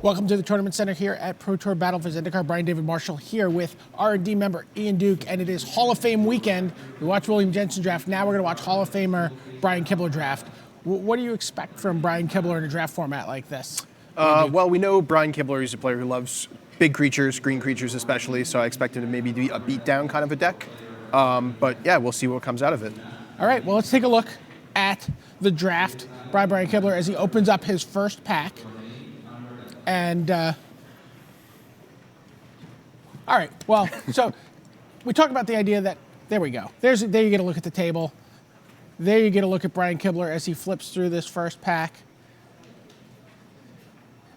Welcome to the Tournament Center here at Pro Tour Battle for Zendikar. Brian David Marshall here with R&D member Ian Duke, and it is Hall of Fame weekend. We watched William Jensen draft. Now we're going to watch Hall of Famer Brian Kibler draft. What do you expect from Brian Kibler in a draft format like this? Well, we know Brian Kibler is a player who loves big creatures, green creatures especially, so I expect him to maybe be a beatdown kind of a deck. But yeah, we'll see what comes out of it. All right, well, let's take a look at the draft by Brian Kibler as he opens up his first pack. And, all right, well, so we talked about the idea that, there we go. There you get a look at the table. There you get a look at Brian Kibler as he flips through this first pack.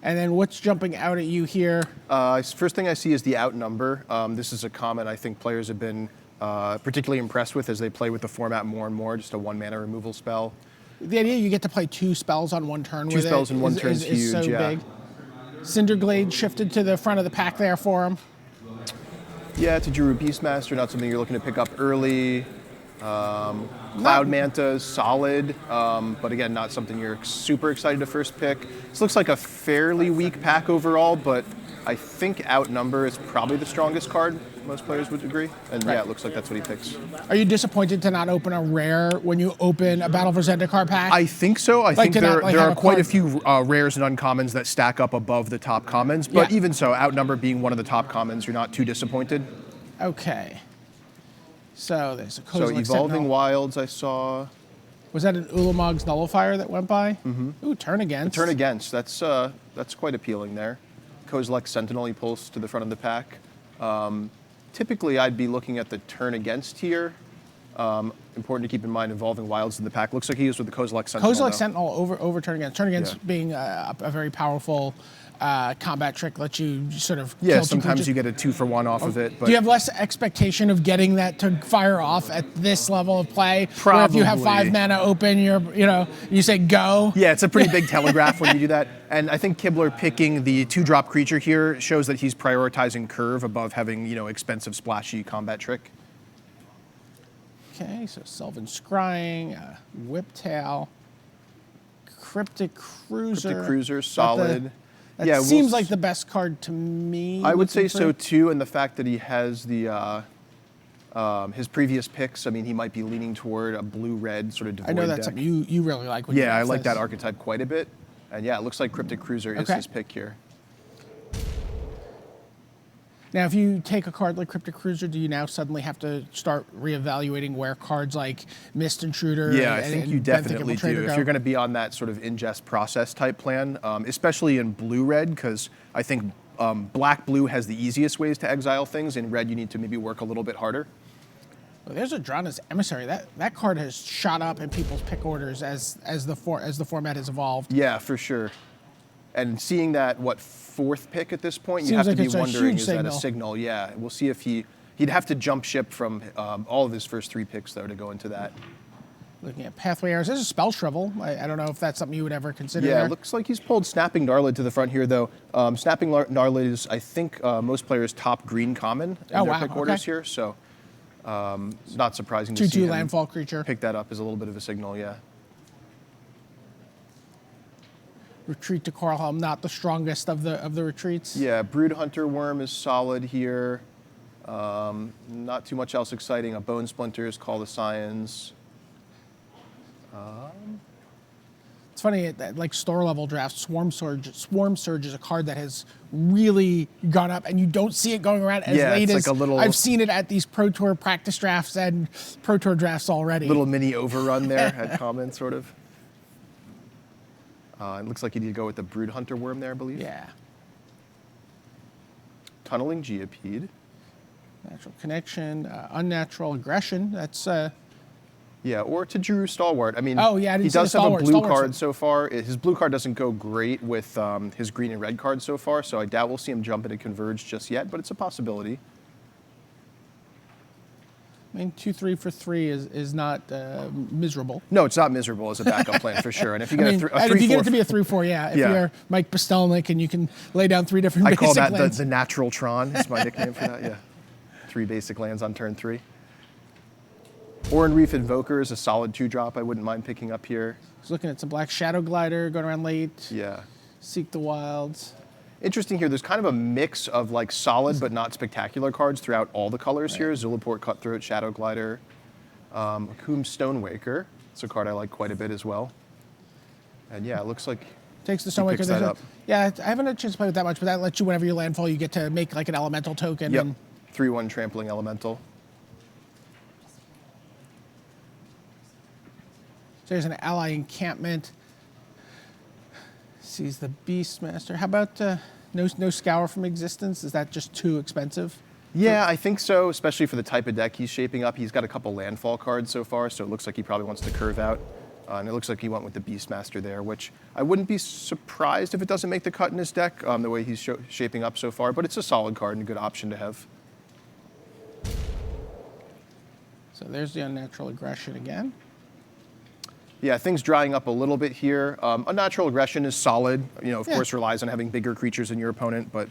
And then what's jumping out at you here? First thing I see is the outnumber. This is a comment I think players have been particularly impressed with as they play with the format more and more, just a 1-mana removal spell. The idea you get to play 2 spells on one turn with it. 2 spells in one turn is huge, so yeah. Big. Cinderglade shifted to the front of the pack there for him. Yeah, it's a Druid Beastmaster, not something you're looking to pick up early. Cloud Manta is solid, but again, not something you're super excited to first pick. This looks like a fairly weak pack overall, but I think Outnumber is probably the strongest card, most players would agree. And yeah, it looks like that's what he picks. Are you disappointed to not open a rare when you open a Battle for Zendikar pack? I think so. I think there are quite a few rares and uncommons that stack up above the top commons, but even so, Outnumber being one of the top commons, you're not too disappointed. Okay. So there's a Kozilek So Evolving Sentinel. Wilds I saw. Was that an Ulamog's Nullifier that went by? Mm-hmm. Ooh, Turn Against. Turn Against, that's quite appealing there. Kozilek Sentinel he pulls to the front of the pack. Typically I'd be looking at the Turn Against here. Important to keep in mind Evolving Wilds in the pack. Looks like he is with the Kozilek Sentinel. Kozilek Sentinel over Turn Against. Turn Against being a very powerful combat trick, lets you sort of kill sometimes you get a 2-for-1 off of it. But do you have less expectation of getting that to fire off at this level of play? Probably. Where if you have 5 mana open, you say go? Yeah, it's a pretty big telegraph when you do that. And I think Kibler picking the 2-drop creature here shows that he's prioritizing curve above having, expensive splashy combat trick. Okay, so Sylvan Scrying, Whiptail, Cryptic Cruiser. Cryptic Cruiser, solid. That seems like the best card to me. I would say so too, and the fact that he has the his previous picks, I mean, he might be leaning toward a blue-red sort of devoid I know that's deck. something you really like. When I like that archetype quite a bit. And yeah, it looks like Cryptic Cruiser is his pick here. Now, if you take a card like Cryptic Cruiser, do you now suddenly have to start reevaluating where cards like Mist Intruder I think you definitely do. If you're going to be on that sort of ingest process type plan, especially in blue-red, because I think black-blue has the easiest ways to exile things. In red, you need to maybe work a little bit harder. Well, there's Adrana's Emissary. That card has shot up in people's pick orders as the format has evolved. Yeah, for sure. And seeing that, 4th pick at this point, you have to be wondering, is that a signal? Yeah, we'll see if he'd have to jump ship from all of his first 3 picks, though, to go into that. Looking at Pathway Arrows, there's a Spell Shrivel. I don't know if that's something you would ever consider. Yeah, it looks like he's pulled Snapping Gnarlid to the front here, though. Snapping Gnarlid is, I think, most players' top green common in their pick orders here, so not surprising to see 2/2 him landfall creature. pick that up as a little bit of a signal, yeah. Retreat to Coralhelm, not the strongest of the retreats. Yeah, Brood Hunter Worm is solid here. Not too much else exciting. A Bone Splinters, Call the Scions. It's funny, like store level drafts, Swarm Surge is a card that has really gone up, and you don't see it going around as late as I've seen it at these Pro Tour practice drafts and Pro Tour drafts already. Little mini overrun there at common, sort of. It looks like you need to go with the Brood Hunter Worm there, I believe. Yeah. Tunneling Geopede. Natural Connection, Unnatural Aggression. That's yeah, or to Drew Stalwart. I mean, he does have a blue card so far. His blue card doesn't go great with his green and red card so far, so I doubt we'll see him jump into Converge just yet, but it's a possibility. I mean, 2/3 for 3 is not miserable. No, it's not miserable as a backup plan for sure. And if you get if you get it to be a 3/4, if you're Mike Postelnik and you can lay down 3 different basic lands. I call that the Natural Tron. Is my nickname for that. Yeah, 3 basic lands on turn 3. Oran Reef Invoker is a solid 2-drop. I wouldn't mind picking up here. I was looking at some Black Shadow Glider going around late. Yeah. Seek the Wilds. Interesting here, there's kind of a mix of like solid but not spectacular cards throughout all the colors here. Zulaport Cutthroat, Shadow Glider, Akum Stonewaker. It's a card I like quite a bit as well. And yeah, it looks like takes the he picks that Stonewaker. up. Yeah, I haven't had a chance to play with that much, but that lets you, whenever you landfall, you get to make like an elemental token. Yep, And 3/1 Trampling Elemental. so there's an ally encampment. Sees the Beastmaster. How about no Scour from Existence? Is that just too expensive? Yeah, I think so, especially for the type of deck he's shaping up. He's got a couple landfall cards so far, so it looks like he probably wants to curve out. And it looks like he went with the Beastmaster there, which I wouldn't be surprised if it doesn't make the cut in his deck the way he's shaping up so far, but it's a solid card and a good option to have. So there's the Unnatural Aggression again. Yeah, things drying up a little bit here. Unnatural Aggression is solid. You know, of course, relies on having bigger creatures than your opponent, but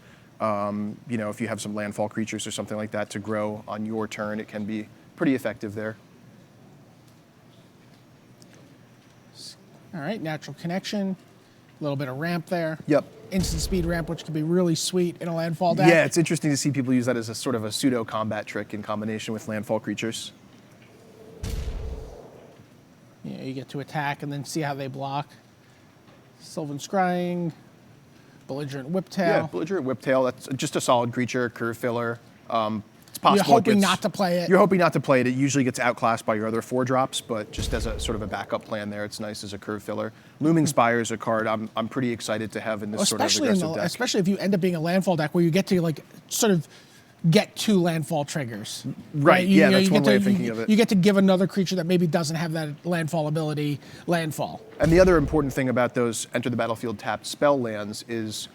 you know, if you have some landfall creatures or something like that to grow on your turn, it can be pretty effective there. All right, Natural Connection. A little bit of ramp there. Yep. Instant speed ramp, which can be really sweet in a landfall deck. Yeah, it's interesting to see people use that as a sort of a pseudo combat trick in combination with landfall creatures. Yeah, you get to attack and then see how they block. Sylvan Scrying, Belligerent Whiptail. Yeah, Belligerent Whiptail, that's just a solid creature, curve filler. It's possible You're hoping not to play it. You're hoping not to play it. It usually gets outclassed by your other 4-drops, but just as a sort of a backup plan there, it's nice as a curve filler. Looming Spire is a card I'm pretty excited to have in this sort of aggressive deck. Especially if you end up being a landfall deck where you get to like sort of get 2 landfall triggers. Right, yeah, that's one way of thinking of it. You get to give another creature that maybe doesn't have that landfall ability landfall. And the other important thing about those enter the battlefield tapped spell lands is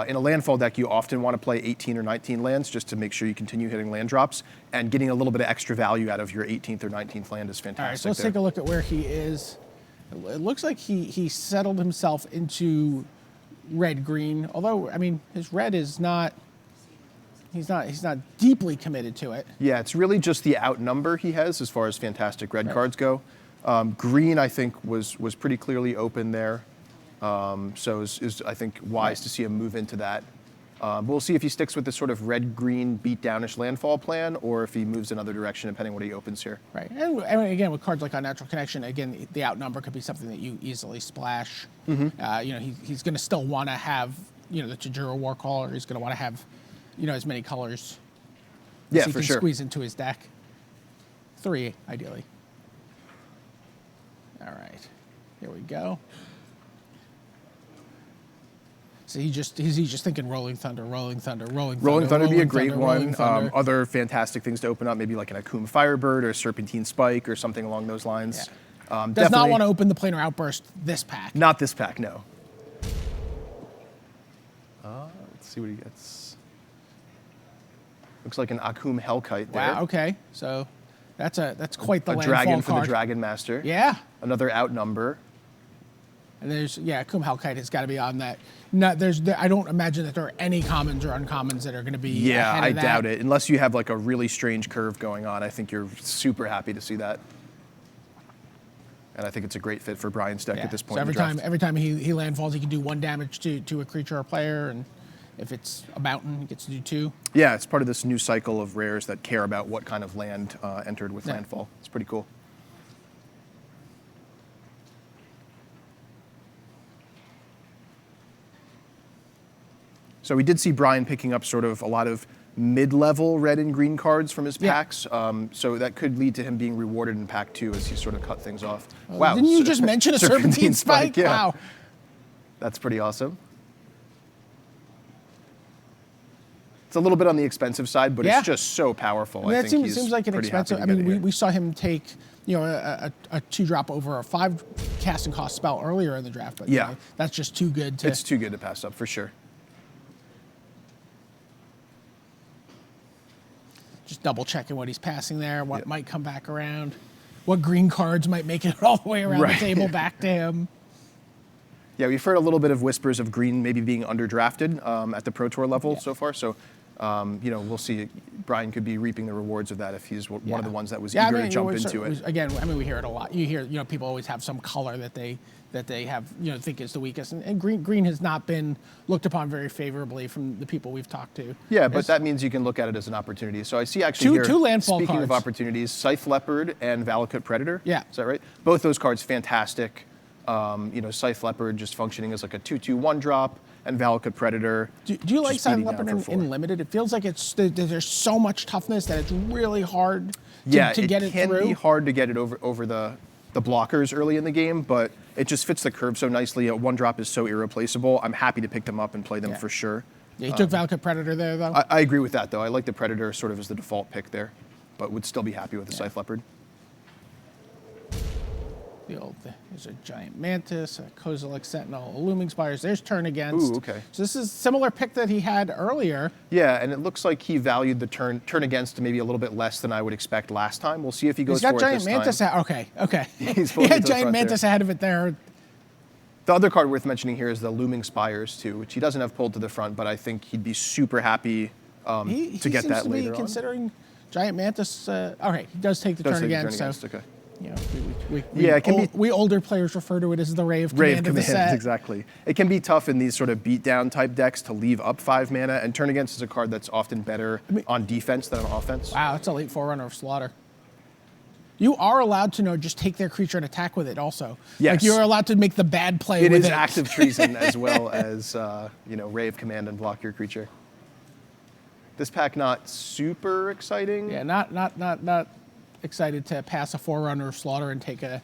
in a landfall deck, you often want to play 18 or 19 lands just to make sure you continue hitting land drops, and getting a little bit of extra value out of your 18th or 19th land is fantastic. All right, so let's take a look at where he is. It looks like he settled himself into red-green, although, I mean, his red is not... He's not deeply committed to it. Yeah, it's really just the outnumber he has as far as fantastic red cards go. Green, I think, was pretty clearly open there. So is I think, wise to see him move into that. We'll see if he sticks with this sort of red-green beat-downish landfall plan, or if he moves another direction, depending on what he opens here. Right, and again, with cards like Unnatural Connection, again, the outnumber could be something that you easily splash. Mm-hmm. You know, he's going to still want to have, you know, the Tajura Warcaller. He's going to want to have, you know, as many colors as he can squeeze into his deck. 3, ideally. All right, here we go. So he's just thinking Rolling Thunder, Rolling Thunder, Rolling Thunder. Rolling Thunder would be a great one. Thunder. Other fantastic things to open up, maybe like an Akum Firebird or Serpentine Spike or something along those lines. Yeah. Does not want to open the Planar Outburst this pack. Not this pack, no. Let's see what he gets. Looks like an Akum Hellkite there. Wow, okay. So that's quite the landfall dragon for card. the Dragonmaster. Yeah. Another outnumber. And there's, Akum Hellkite has got to be on that. I don't imagine that there are any commons or uncommons that are going to be ahead of I that. doubt it. Unless you have like a really strange curve going on, I think you're super happy to see that. And I think it's a great fit for Brian's deck at this point. So in the draft. every time he landfalls, he can do 1 damage to a creature or player, and if it's a mountain, he gets to do 2. Yeah, it's part of this new cycle of rares that care about what kind of land entered with landfall. It's pretty cool. So we did see Brian picking up sort of a lot of mid-level red and green cards from his packs. So that could lead to him being rewarded in pack 2 as he sort of cut things off. Wow. Didn't you just mention a Serpentine Spike? Yeah. Wow. That's pretty awesome. It's a little bit on the expensive side, but it's just so powerful. I mean, I that think seems like an expensive. I mean, we saw him take, you know, a 2-drop over a 5 casting cost spell earlier in the draft, but you know, that's just too good to. It's too good to pass up for sure. Just double checking what he's passing there, what might come back around, what green cards might make it all the way around the table back to him. Yeah, we've heard a little bit of whispers of green maybe being underdrafted at the Pro Tour level so far. So You know, we'll see. Brian could be reaping the rewards of that if he's one of the ones that was I eager mean, to jump into it. Again, I mean, we hear it a lot. You hear, you know, people always have some color that they have, you know, think is the weakest, and green has not been looked upon very favorably from the people we've talked to. Yeah, but that means you can look at it as an opportunity. So I see actually two landfall speaking cards. of opportunities, Scythe Leopard and Valakut Predator. Yeah. Is that right? Both those cards fantastic. You know, Scythe Leopard just functioning as like a 2/2 1-drop, and Valakut Predator. Do you like just Scythe beating Leopard down for 4. in limited? It feels like there's so much toughness that it's really hard to get it through. It can be hard to get it over the blockers early in the game, but it just fits the curve so nicely. A 1-drop is so irreplaceable. I'm happy to pick them up and play them for sure. Yeah, you took Valakut Predator there, though? I agree with that, though. I like the Predator sort of as the default pick there, but would still be happy with the Scythe Leopard. There's a Giant Mantis, a Kozilek Sentinel, a Looming Spires. There's Turn Against. Ooh, okay. So this is a similar pick that he had earlier. Yeah, and it looks like he valued the turn against maybe a little bit less than I would expect last time. We'll see if he goes for it this time. He's got Giant Mantis. Okay. He's he had the Giant front Mantis there. ahead of it there. The other card worth mentioning here is the Looming Spires, too, which he doesn't have pulled to the front, but I think he'd be super happy to get that later on. He seems to be considering Giant Mantis. Okay, he does take the Turn Against. Okay. You know, we older players refer to it as the Rave Command of the set. Exactly. It can be tough in these sort of beatdown type decks to leave up 5 mana, and Turn Against is a card that's often better on defense than on offense. Wow, that's a late Forerunner of Slaughter. You are allowed to just take their creature and attack with it also. Yes. Like you're allowed to make the bad play with it. It is active treason as well as, Rave Command and block your creature. This pack not super exciting. Yeah, not excited to pass a Forerunner of Slaughter and take a,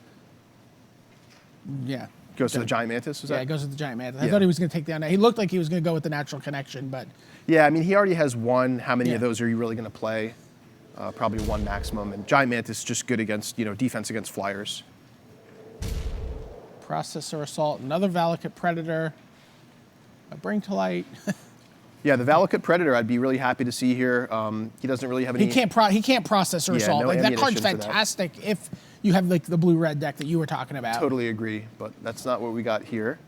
Goes to the Giant Mantis, is that? Yeah, it goes with the Giant Mantis. I thought he was going to take down. He looked like he was going to go with the Natural Connection, but. Yeah, I mean, he already has one. How many of those are you really going to play? Probably one maximum. And Giant Mantis is just good against, defense against flyers. Processor Assault, another Valakut Predator, a Bring to Light. Yeah, the Valakut Predator I'd be really happy to see here. He doesn't really have any... He can't Processor Assault. No like that card's ammunition for that. fantastic if you have like the blue-red deck that you were talking about. Totally agree, but that's not what we got here.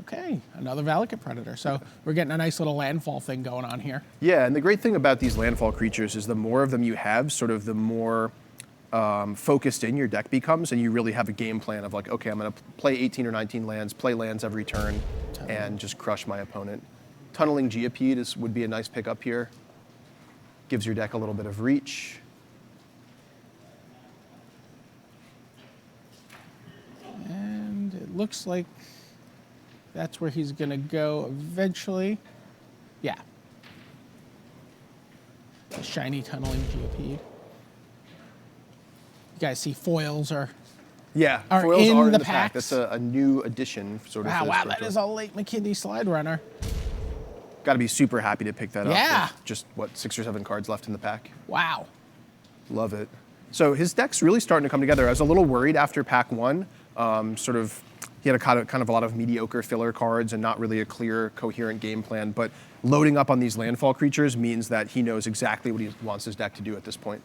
Okay, another Valakut Predator. So we're getting a nice little landfall thing going on here. Yeah, and the great thing about these landfall creatures is the more of them you have, sort of the more focused in your deck becomes, and you really have a game plan of like, okay, I'm going to play 18 or 19 lands, play lands every turn, and just crush my opponent. Tunneling Geopede would be a nice pickup here. Gives your deck a little bit of reach. And it looks like that's where he's going to go eventually. Yeah. The shiny Tunneling Geopede. You guys see foils are foils in are in the the pack. packs. That's a new addition, sort of. Wow, that is a late McKinney Slide Runner. Got to be super happy to pick that up. Yeah. With just, 6 or 7 cards left in the pack. Wow. Love it. So his deck's really starting to come together. I was a little worried after pack 1. He had a kind of a lot of mediocre filler cards and not really a clear, coherent game plan. But loading up on these landfall creatures means that he knows exactly what he wants his deck to do at this point.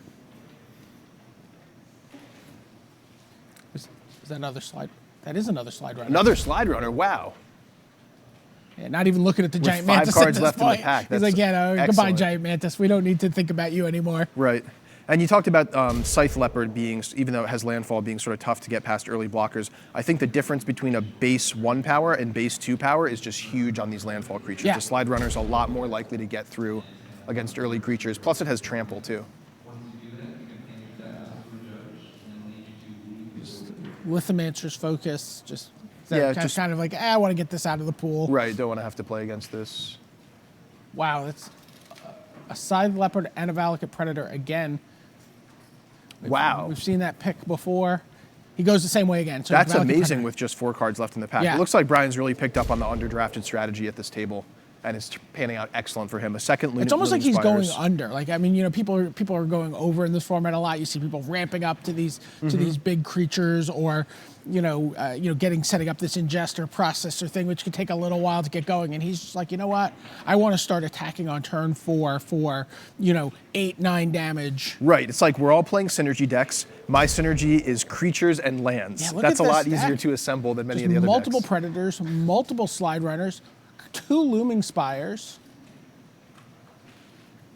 Is that another slide? That is another Slide Runner. Another Slide Runner, wow. Yeah, not even looking at the Giant 5 Mantis cards at this left point. in the pack. He's That's like, goodbye, excellent. Giant Mantis. We don't need to think about you anymore. Right. And you talked about Scythe Leopard being, even though it has landfall, being sort of tough to get past early blockers. I think the difference between a base 1 power and base 2 power is just huge on these landfall creatures. Yeah. The Slide Runner's a lot more likely to get through against early creatures. Plus it has trample too. Lithomancer's Focus, just kind of like, I want to get this out of the pool. Right, don't want to have to play against this. Wow, that's a Scythe Leopard and a Valakut Predator again. Wow. We've seen that pick before. He goes the same way again. So That's Valakut amazing Predator. with just 4 cards left in the pack. Yeah. It looks like Brian's really picked up on the underdrafted strategy at this table, and it's panning out excellent for him. A second It's almost like Looming he's going Spires. under. Like, I mean, people are going over in this format a lot. You see people ramping up to these big creatures, or setting up this ingester processor thing, which could take a little while to get going. And he's just like, you know what? I want to start attacking on turn 4 for 8-9 damage. Right. It's like we're all playing synergy decks. My synergy is creatures and lands. Yeah, look That's at a lot this easier deck. to assemble than many Just of the other multiple decks. predators, multiple Slide Runners, 2 Looming Spires.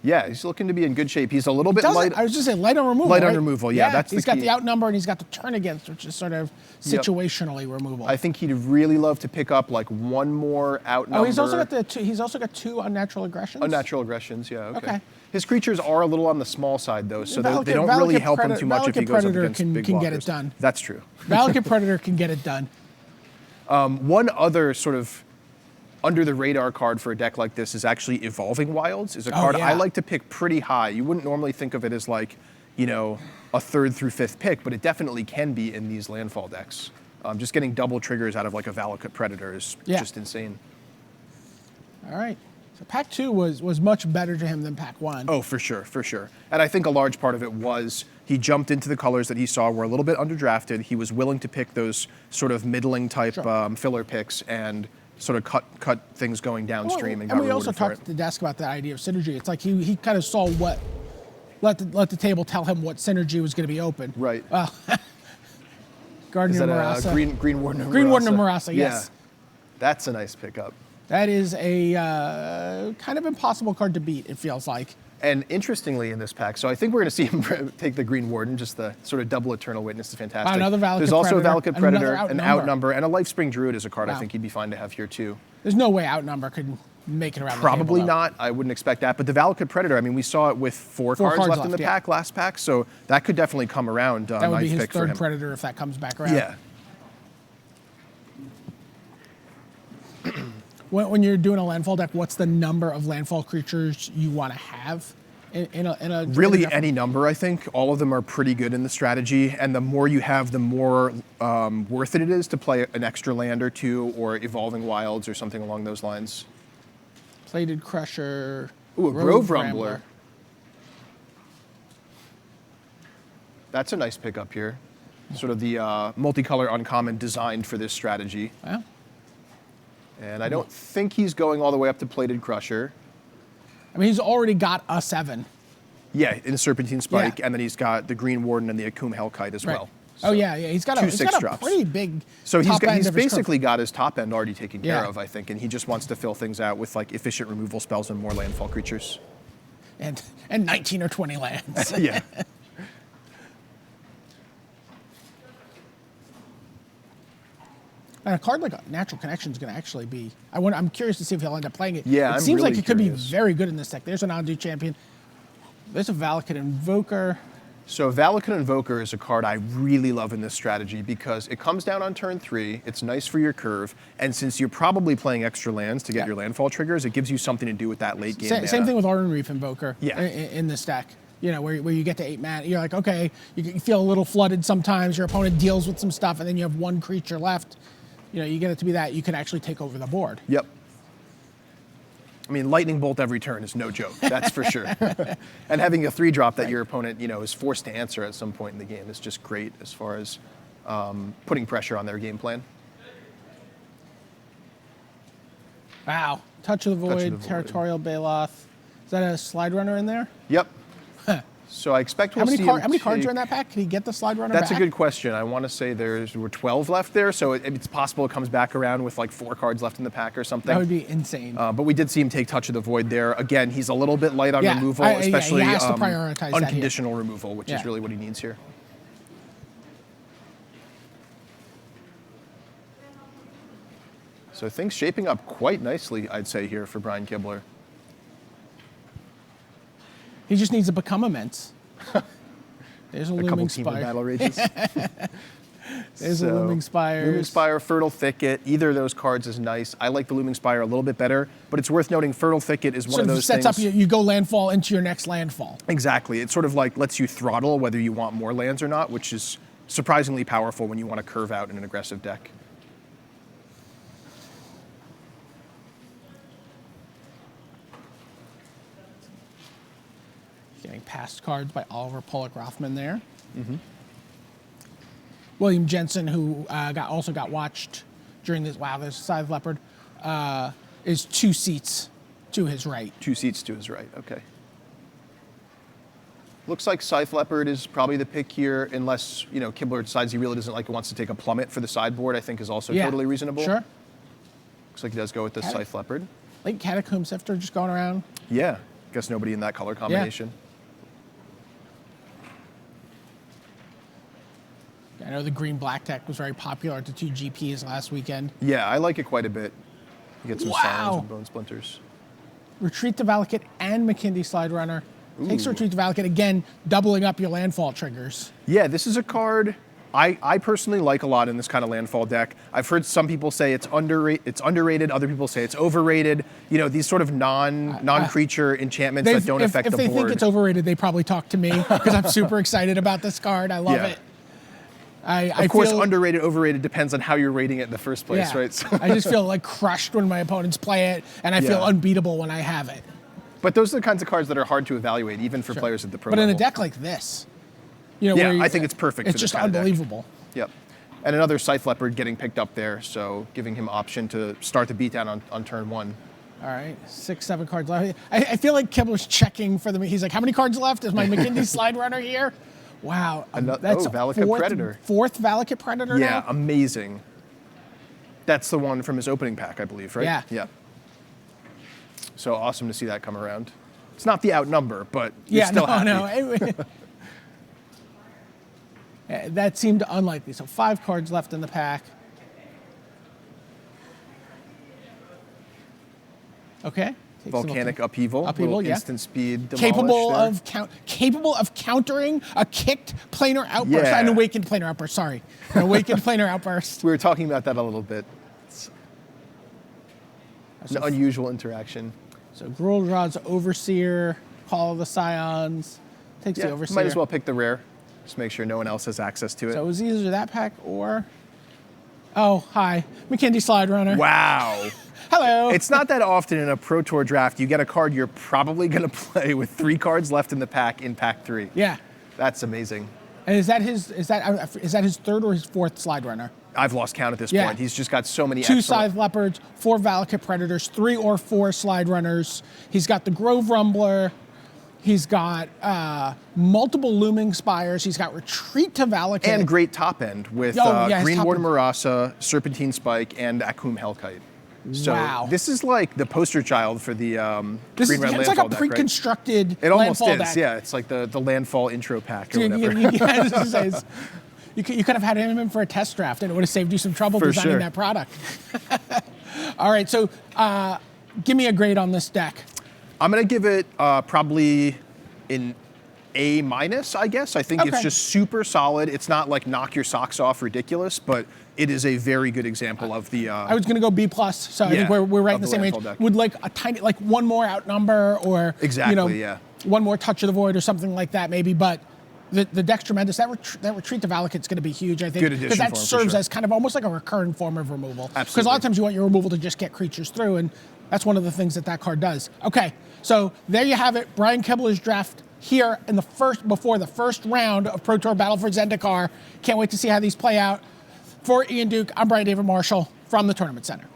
Yeah, he's looking to be in good shape. He's a little bit Doesn't- light. I was just saying light on removal. Light on right? removal, yeah, that's the he's got key. the outnumber and he's got the turn against, which is sort of situationally removal. I think he'd really love to pick up like one more outnumber. Oh, he's also got the 2. He's also got 2 unnatural aggressions. Unnatural aggressions, yeah, okay. Okay. His creatures are a little on the small side though, so they don't Valakut really help him Predator- too much if he Valakut goes up Predator against big can get it blockers. done. That's true. Valakut Predator can get it done. One other sort of under the radar card for a deck like this is actually Evolving Wilds. Is a card yeah. I like to pick pretty high. You wouldn't normally think of it as like, you know, a 3rd through 5th pick, but it definitely can be in these landfall decks. Just getting double triggers out of like a Valakut Predator is just insane. All right. So pack 2 was much better to him than pack 1. Oh, for sure, for sure. And I think a large part of it was he jumped into the colors that he saw were a little bit underdrafted. He was willing to pick those sort of middling type filler picks and sort of cut things going downstream and got we also rewarded for talked it. at the desk about that idea of synergy. It's like he kind of saw what, let the table tell him what synergy was going to be open. Right. Guardian Is that of a Marasa. Green Warden of Marasa? Green Warden of Marasa, yes. Yeah. That's a nice pickup. That is a kind of impossible card to beat, it feels like. And interestingly in this pack, so I think we're going to see him take the Green Warden, just the sort of double Eternal Witness is fantastic. Another Valakut There's also Predator, a Valakut and Predator, another an Outnumber. Outnumber, and a Lifespring Druid is a card I Wow. think he'd be fine to have here too. There's no way Outnumber could make it around Probably the table. not. I wouldn't expect that. But the Valakut Predator, I mean, we saw it with four cards left in the yeah. pack, last pack, so that could definitely come around. That would nice be his pick for 3rd him. Predator if that comes back around. Yeah. When you're doing a landfall deck, what's the number of landfall creatures you want to have in a Really deck? any number, I think. All of them are pretty good in the strategy, and the more you have, the more worth it is to play an extra land or 2 or Evolving Wilds or something along those lines. Plated Crusher. Ooh, a Grove Rumbler. That's a nice pickup here. Sort of the multicolor uncommon designed for this strategy. Well, And I don't think he's going all the way up to Plated Crusher. I mean, he's already got a 7. Yeah, in the Serpentine Spike, Yeah. and then he's got the Green Warden and the Akum Hellkite as Right. well. Oh, yeah. He's got two a 6 a drops. pretty big So he's top end of his basically got his top end already taken care Yeah. of, I think, and he just wants to fill things out with like efficient removal spells and more landfall creatures. curve. And 19 or 20 lands. Yeah. And a card like Natural Connection is going to actually be. I'm curious to see if he'll end up playing it. Yeah, it I'm seems like really it could be curious. very good in this deck. There's an Undo Champion. There's a Valakut Invoker. So Valakut Invoker is a card I really love in this strategy because it comes down on turn 3, it's nice for your curve, and since you're probably playing extra lands to get Yeah. your landfall triggers, it gives you something to do with that late game Same mana. thing with Arden Reef Invoker. Yeah. In this deck. You know, where you get to 8 mana, you're like, okay, you feel a little flooded sometimes. Your opponent deals with some stuff, and then you have 1 creature left. You know, you get it to be that you can actually take over the board. Yep. I mean, lightning bolt every turn is no joke, that's for sure. And having a 3-drop that your opponent, you know, is forced to answer at some point in the game is just great as far as putting pressure on their game plan. Wow. Touch of the Touch of Void, the Void. Territorial Baloth. Is that a Slide Runner in there? Yep. So I expect we'll see him How many cards take- are in that pack? Can he get the Slide Runner That's back? a good question. I want to say there were 12 left there, so it's possible it comes back around with like 4 cards left in the pack or something. That would be insane. But we did see him take Touch of the Void there. Again, he's a little bit light on Yeah, removal, yeah, he especially has to prioritize that here. unconditional removal, which Yeah. is really what he needs here. So things shaping up quite nicely, I'd say, here for Brian Kibler. He just needs to become immense. There's a A Looming couple team of Spire. battle rages. There's a Looming Spire. Looming Spire, Fertile Thicket. Either of those cards is nice. I like the Looming Spire a little bit better, but it's worth noting Fertile Thicket is one Sort of of those sets things. up, you go landfall into your next landfall. Exactly. It sort of like lets you throttle whether you want more lands or not, which is surprisingly powerful when you want to curve out in an aggressive deck. Getting past cards by Oliver Pollock Rothman there. William Jensen, who also got watched during this. Wow, there's Scythe Leopard. Is 2 seats to his right. 2 seats to his right. Okay. Looks like Scythe Leopard is probably the pick here, unless Kibler decides he really doesn't like it, wants to take a plummet for the sideboard. I think is also Yeah, totally reasonable. Sure. Looks like he does go with the Scythe Leopard. Late Catacomb Sifter just going around. Yeah, guess nobody in that color combination. I know the green-black deck was very popular at the 2 GPs last weekend. Yeah, I like it quite a bit. You get some Scions and Bone Splinters. Retreat to Valakut and McKindy Slide Runner. Takes Retreat to Valakut, again, doubling up your landfall triggers. Yeah, this is a card I personally like a lot in this kind of landfall deck. I've heard some people say it's underrated, other people say it's overrated. You know, these sort of non-creature enchantments that don't affect the board. If they think it's overrated, they probably talk to me because I'm super excited about this card. I love it. Of course, underrated, overrated depends on how you're rating it in the first place, right? So I just feel like crushed when my opponents play it, and I feel unbeatable when I have it. But those are the kinds of cards that are hard to evaluate, even for players at the pro level. But in a deck like this, you know, I think it's perfect. It's just unbelievable. Yep. And another Scythe Leopard getting picked up there, so giving him option to start the beatdown on turn 1. All right, 6, 7 cards left. I feel like Kibler's checking for them. He's like, how many cards left? Is my McKindy Slide Runner here? Wow. That's Valakut Predator. Fourth Valakut Predator now? Yeah, amazing. That's the one from his opening pack, I believe, right? Yeah. Yeah. So awesome to see that come around. It's not the outnumber, but you're still happy. That seemed unlikely. So 5 cards left in the pack. Okay. Volcanic Upheaval, instant speed demolish capable of countering a kicked planar outburst. An awakened planar outburst, sorry. An awakened planar outburst. We were talking about that a little bit. It's an unusual interaction. So Gruuldra's Overseer, Call of the Scions, takes the Overseer. Might as well pick the rare. Just make sure no one else has access to it. So it was either that pack or... Oh, hi. McKindy Slide Runner. Wow. Hello. It's not that often in a Pro Tour draft you get a card you're probably going to play with 3 cards left in the pack in pack 3. Yeah. That's amazing. And is that his third or his fourth Slide Runner? I've lost count at this point. He's just got so many 2 Scythe Leopards, 4 Valakut Predators, 3 or 4 Slide Runners. He's got the Grove Rumbler. He's got multiple Looming Spires. He's got Retreat to Valakut. And great top end with Green Warden Marasa, Serpentine Spike, and Akum Hellkite. So this is like the poster child for the Green Red Landfall deck, it's like a pre-constructed deck, right? It almost is, deck. Yeah. It's like the Landfall intro pack or whatever. You could have had him in for a test draft, and it would have saved you some trouble designing that product. All right, so give me a grade on this deck. I'm going to give it probably an A-, I guess. I think it's just super solid. It's not like knock your socks off ridiculous, but it is a very good example of the... I was going to go B+, so I think we're right in the same range. Would like a tiny, like one more outnumber or one more Touch of the Void or something like that maybe, but the deck's tremendous. That Retreat to Valakut's going to be huge, I think. Because that serves as kind of almost like a recurring form of removal. Absolutely. Because a lot of times you want your removal to just get creatures through, and that's one of the things that card does. Okay, so there you have it. Brian Kibler's draft here in before the first round of Pro Tour Battle for Zendikar. Can't wait to see how these play out. For Ian Duke, I'm Brian David Marshall from the Tournament Center.